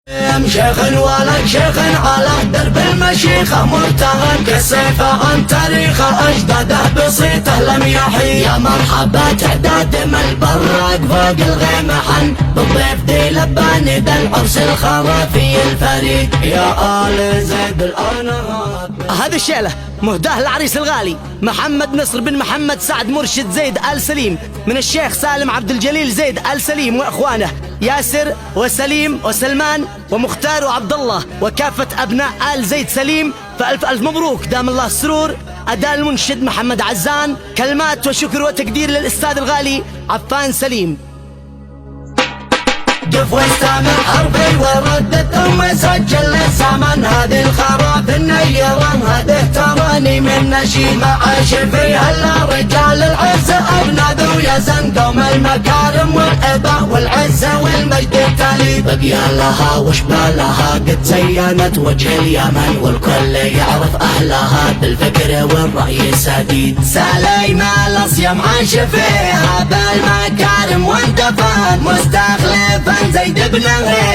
شيخ ولد شيخ على درب المشيخة مرتهن كالسيف عن تاريخه أجداده بصيته لم يحي. يا مرحبا تعداد من البراق فوق الغيم حن بالضيف دي لباني ذا العرس الخرافي الفريد. يا آل زيد الأنهار. هذه الشيلة مهداه العريس الغالي محمد نصر بن محمد سعد مرشد زيد آل سليم من الشيخ سالم عبد الجليل زيد آل سليم وإخوانه ياسر وسليم وسلمان ومختار وعبد الله وكافة أبناء آل زيد سليم. فألف ألف مبروك دام الله السرور. أداء المنشد محمد عزان، كلمات وشكر وتقدير للأستاذ الغالي عفان سليم. قف واستمع حربي وردت وسجل للزمن هذه الخراف النيرة هذه تراني من نشيد ما عاش فيها الا رجال العزة ابناء ذو يزن قوم المكارم والاباء والعزة والمجد التالي. بقي لها وشبالها قد زينت وجه اليمن والكل يعرف اهلها بالفكر والرأي السديد. سليمة الاصيم عاش فيها بالمكارم وانتفن مستخلفا زيد بن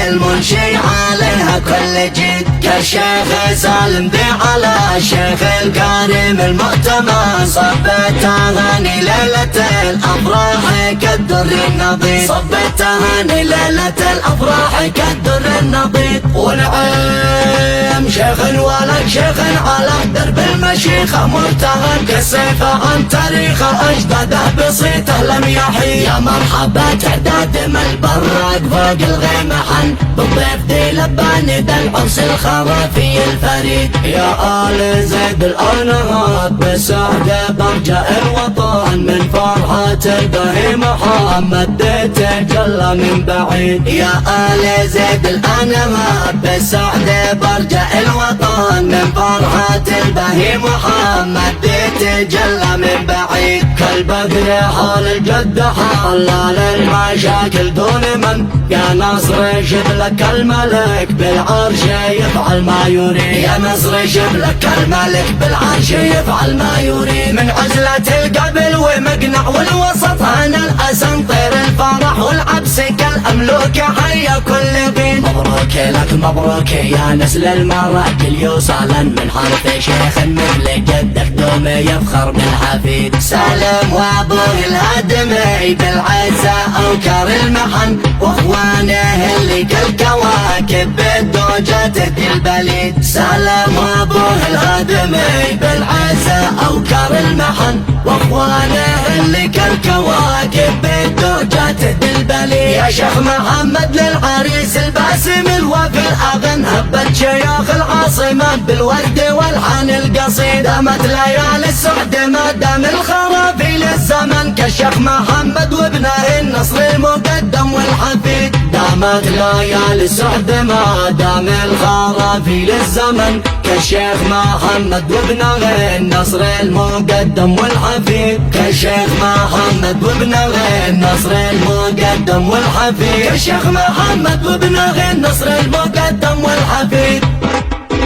المنشي عليها كل جد كالشيخ سالم ذي على الشيخ الكريم المؤتمن. صبت اغاني ليلة الافراح كالدر النضيد صبت اغاني ليلة الافراح كالدر النضيد. ونعم شيخ ولد شيخ على درب المشيخة مرتهن كالسيف عن تاريخه أجداده بصيته لم يحي. يا مرحبا تعداد من البراق فوق الغيم حن بالضيف ذي لباني ذا العرس الخرافي الفريد. يا آل زيد الأنهار بسعد برجاء الوطن من فرحة البهي محمد تجلى من بعيد. يا آل زيد الأنهار بسعد برجاء الوطن من فرحة البهي محمد تجلى من بعيد. كالبدر حال الجد حلال المشاكل دون من. يا نصر شبلك الملك بالعرش يفعل ما يريد. يا نصر شبلك الملك بالعرش يفعل ما يريد. من عزلة القبل ومقنع والوسط هنا الأسنطير الفرح والعبس كالأملوك حيا كل بين. مبروك لك مبروك يا نسل المراجل يوصلا من حرف شيخ مثل جدك دوم يفخر بالحفيد. سالم وابوه الهادمي بالعزة أوكر المحن واخوانه اللي كالكواكب بالدوجات ذي البليد. سالم وابوه الهادمي بالعزة أوكر المحن واخوانه اللي كالكواكب بالدوجات ذي البليد. يا شيخ محمد للعريس الباسم الوفي الأغن هبت شيوخ العاصمة بالورد والحان القصيد. دامت ليالي السعد ما دام الخرافي للزمن كالشيخ محمد وابنه النصر المقدم والحفيد. دامت ليالي السعد ما دام الخرافي للزمن كالشيخ محمد وابنه النصر المقدم والحفيد. كالشيخ محمد وابنه النصر المقدم والحفيد. كالشيخ محمد وابنه النصر المقدم والحفيد.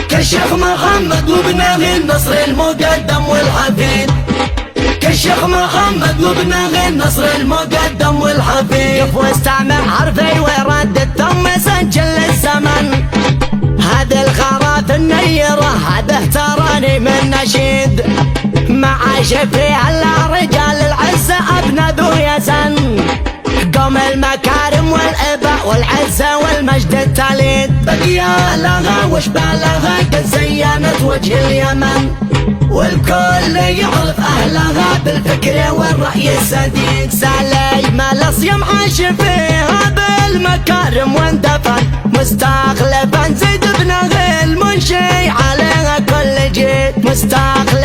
كالشيخ محمد وابنه النصر المقدم والحفيد. كالشيخ محمد وابنه النصر المقدم والحفيد. قف واستعمل حرفي وردد ثم سجل الزمن هذا الخراف النيرة هذا تراني من نشيد. ما عاش فيها الا رجال العزة ابناء ذو يزن قوم المكارم والاباء والعزة والمجد التاليد. بقي لها وشبالها قد زينت وجه اليمن والكل يعرف اهلها بالفكر والرأي السديد. سليمة الاصيم عاش فيها بالمكارم واندفن مستخلفا زيد بن المنشي عليها كل جيد. مستخلفا